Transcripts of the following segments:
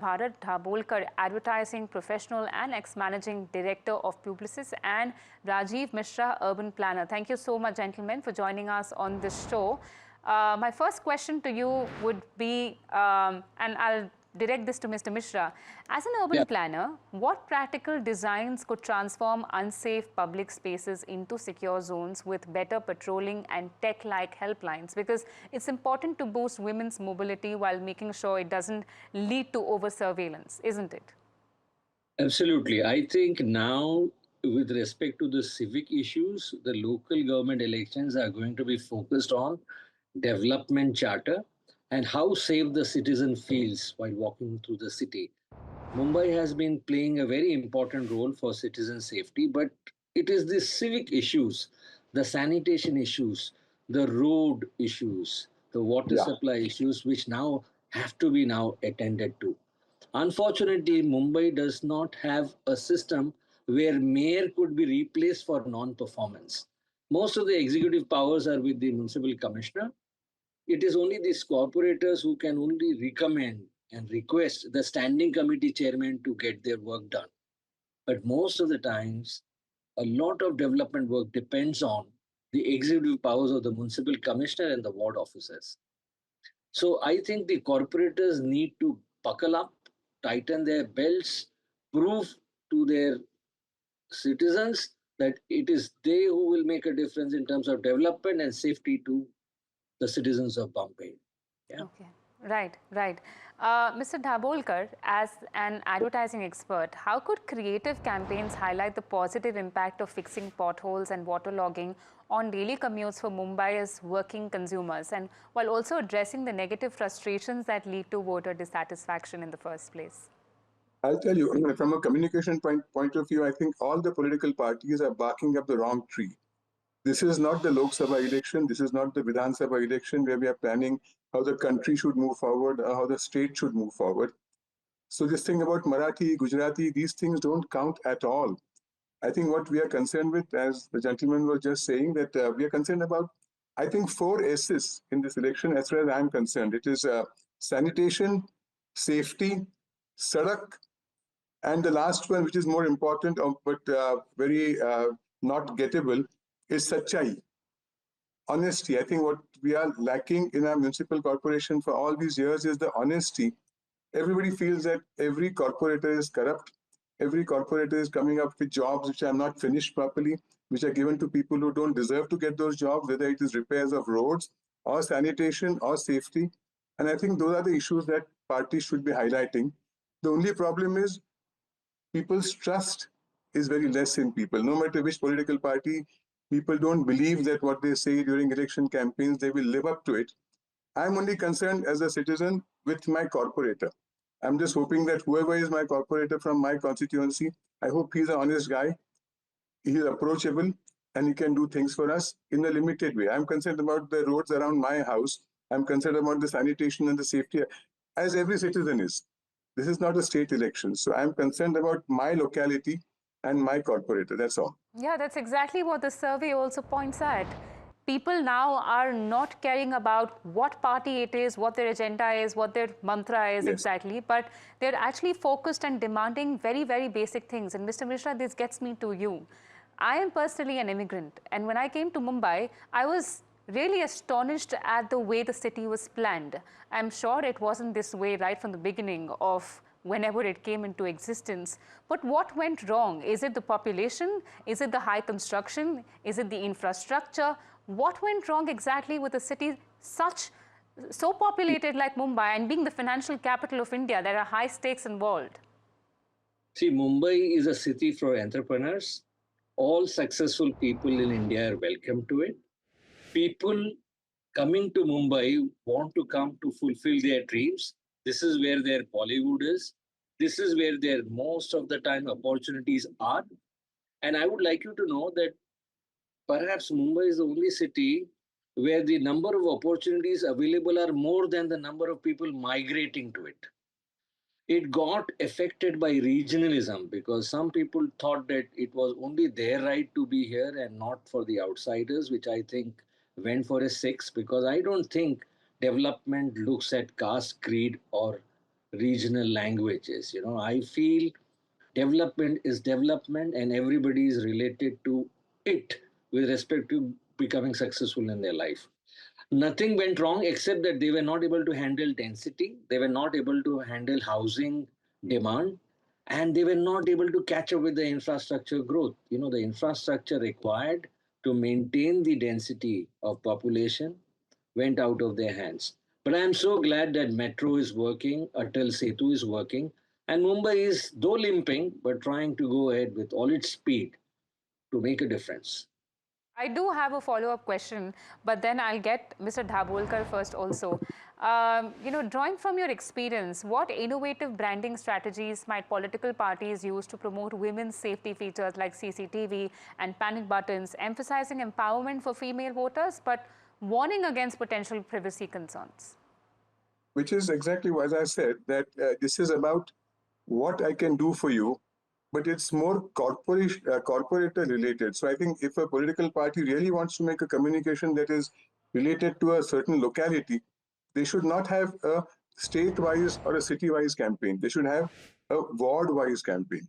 Bharat Dabholkar, advertising professional and ex-managing director of Publicis, and Rajiv Mishra, urban planner. Thank you so much, gentlemen, for joining us on this show. My first question to you would be, and I'll direct this to Mr. Mishra. As an urban planner, what practical designs could transform unsafe public spaces into secure zones with better patrolling and tech-like helplines? Because it's important to boost women's mobility while making sure it doesn't lead to over-surveillance, isn't it? Absolutely. I think now, with respect to the civic issues, the local government elections are going to be focused on development charter and how safe the citizen feels while walking through the city. Mumbai has been playing a very important role for citizen safety, but it is the civic issues, the sanitation issues, the road issues, the water supply issues, which now have to be now attended to. Unfortunately, Mumbai does not have a system where mayor could be replaced for non-performance. Most of the executive powers are with the municipal commissioner. It is only these corporators who can only recommend and request the standing committee chairman to get their work done. But most of the times, a lot of development work depends on the executive powers of the municipal commissioner and the ward officers. So I think the corporators need to buckle up, tighten their belts, prove to their citizens that it is they who will make a difference in terms of development and safety to the citizens of Bombay. Yeah. Okay, right. Mr. Dabholkar, as an advertising expert, how could creative campaigns highlight the positive impact of fixing potholes and waterlogging on daily commutes for Mumbai's working consumers, and while also addressing the negative frustrations that lead to voter dissatisfaction in the first place? I'll tell you, from a communication point of view, I think all the political parties are barking up the wrong tree. This is not the Lok Sabha election. This is not the Vidhan Sabha election where we are planning how the country should move forward or how the state should move forward. So this thing about Marathi, Gujarati, these things don't count at all. I think what we are concerned with, as the gentleman was just saying, that we are concerned about, I think, 4 S's in this election as far as I'm concerned. It is sanitation, safety, sadak, and the last one, which is more important but very not gettable, is sachai, honesty. I think what we are lacking in our municipal corporation for all these years is the honesty. Everybody feels that every corporator is corrupt. Every corporator is coming up with jobs which are not finished properly, which are given to people who don't deserve to get those jobs, whether it is repairs of roads or sanitation or safety. And I think those are the issues that parties should be highlighting. The only problem is people's trust is very less in people. No matter which political party, people don't believe that what they say during election campaigns, they will live up to it. I'm only concerned as a citizen with my corporator. I'm just hoping that whoever is my corporator from my constituency, I hope he's an honest guy, he's approachable, and he can do things for us in a limited way. I'm concerned about the roads around my house. I'm concerned about the sanitation and the safety, as every citizen is. This is not a state election. So I'm concerned about my locality and my corporator. That's all. Yeah, that's exactly what the survey also points at. People now are not caring about what party it is, what their agenda is, what their mantra is exactly, but they're actually focused and demanding very, very basic things. And Mr. Mishra, this gets me to you. I am personally an immigrant, and when I came to Mumbai, I was really astonished at the way the city was planned. I'm sure it wasn't this way right from the beginning of whenever it came into existence. But what went wrong? Is it the population? Is it the high construction? Is it the infrastructure? What went wrong exactly with a city so populated like Mumbai, and being the financial capital of India? There are high stakes involved. See, Mumbai is a city for entrepreneurs. All successful people in India are welcome to it. People coming to Mumbai want to come to fulfill their dreams. This is where their Bollywood is. This is where their most of the time opportunities are. And I would like you to know that perhaps Mumbai is the only city where the number of opportunities available are more than the number of people migrating to it. It got affected by regionalism because some people thought that it was only their right to be here and not for the outsiders, which I think went for a 6, because I don't think development looks at caste, creed, or regional languages. I feel development is development and everybody is related to it with respect to becoming successful in their life. Nothing went wrong except that they were not able to handle density, they were not able to handle housing demand, and they were not able to catch up with the infrastructure growth. The infrastructure required to maintain the density of population went out of their hands. But I am so glad that Metro is working, Atal Setu is working, and Mumbai is, though limping, but trying to go ahead with all its speed to make a difference. I do have a follow-up question, but then I'll get Mr. Dabholkar first also. Drawing from your experience, what innovative branding strategies might political parties use to promote women's safety features like CCTV and panic buttons, emphasizing empowerment for female voters, but warning against potential privacy concerns? Which is exactly what I said, that this is about what I can do for you, but it's more corporate related. So I think if a political party really wants to make a communication that is related to a certain locality, they should not have a state-wise or a city-wise campaign. They should have a ward-wise campaign.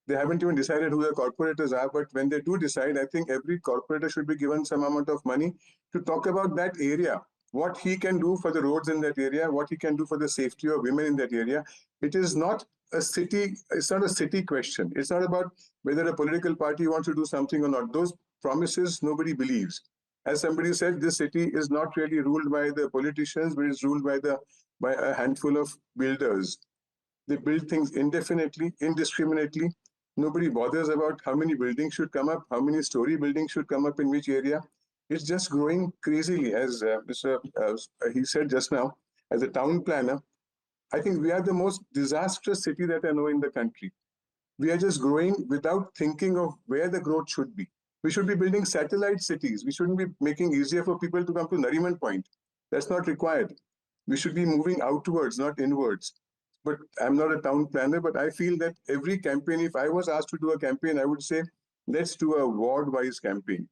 They haven't even decided who the corporators are, but when they do decide, I think every corporator should be given some amount of money to talk about that area, what he can do for the roads in that area, what he can do for the safety of women in that area. It is not it's not a city question. It's not about whether a political party wants to do something or not. Those promises nobody believes. As somebody said, this city is not really ruled by the politicians, but it's ruled by a handful of builders. They build things indefinitely, indiscriminately. Nobody bothers about how many buildings should come up, how many story buildings should come up in which area. It's just growing crazily, as he said just now. As a town planner, I think we are the most disastrous city that I know in the country. We are just growing without thinking of where the growth should be. We should be building satellite cities. We shouldn't be making easier for people to come to Nariman Point. That's not required. We should be moving outwards, not inwards. But I'm not a town planner, but I feel that every campaign, if I was asked to do a campaign, I would say, let's do a ward-wise campaign.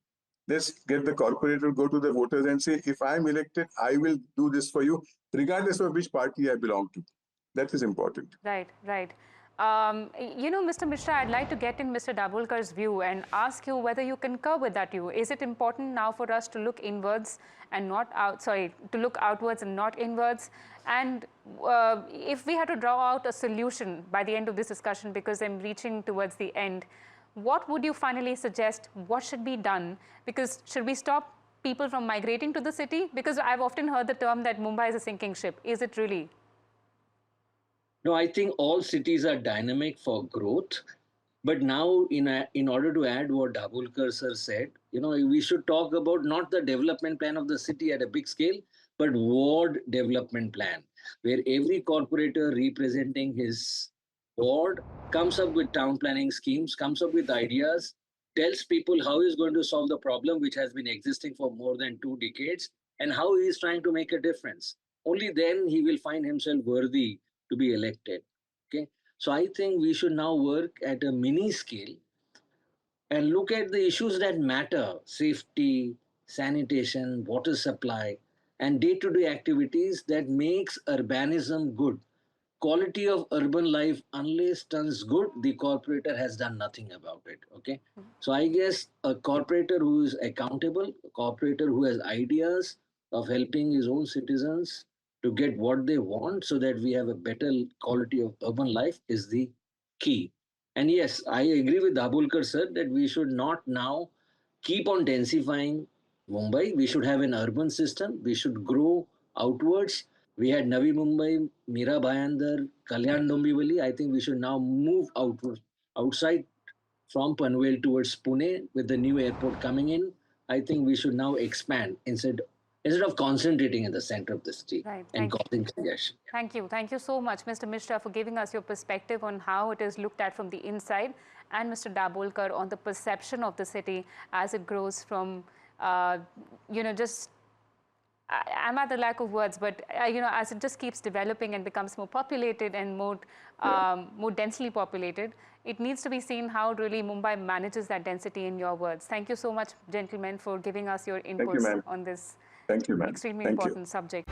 Let's get the corporator to go to the voters and say, if I'm elected, I will do this for you, regardless of which party I belong to. That is important. Right, right. Mr. Mishra, I'd like to get in Mr. Dabholkar's view and ask you whether you concur with that view. Is it important now for us to look inwards and not to look outwards and not inwards? And if we had to draw out a solution by the end of this discussion, because I'm reaching towards the end, what would you finally suggest? What should be done? Because should we stop people from migrating to the city? Because I've often heard the term that Mumbai is a sinking ship. Is it really? No, I think all cities are dynamic for growth. But now, in order to add what Dabholkar sir said, we should talk about not the development plan of the city at a big scale, but ward development plan, where every corporator representing his ward comes up with town planning schemes, comes up with ideas, tells people how he's going to solve the problem which has been existing for more than 2 decades, and how he is trying to make a difference. Only then he will find himself worthy to be elected. Okay, so I think we should now work at a mini scale and look at the issues that matter: safety, sanitation, water supply, and day-to-day activities that makes urbanism good. Quality of urban life, unless turns good, the corporator has done nothing about it. Okay, so I guess a corporator who is accountable, a corporator who has ideas of helping his own citizens to get what they want so that we have a better quality of urban life is the key. And yes, I agree with Dabholkar sir that we should not now keep on densifying Mumbai. We should have an urban system. We should grow outwards. We had Navi Mumbai, Mira Bhayandar, Kalyan Dombivali. I think we should now move outward, outside from Panvel towards Pune with the new airport coming in. I think we should now expand instead of concentrating in the center of the city and causing congestion. Thank you. Thank you so much, Mr. Mishra, for giving us your perspective on how it is looked at from the inside, and Mr. Dabholkar on the perception of the city as it grows from, just I'm at the lack of words, but as it just keeps developing and becomes more populated and more densely populated, it needs to be seen how really Mumbai manages that density, in your words. Thank you so much, gentlemen, for giving us your inputs on this extremely important subject.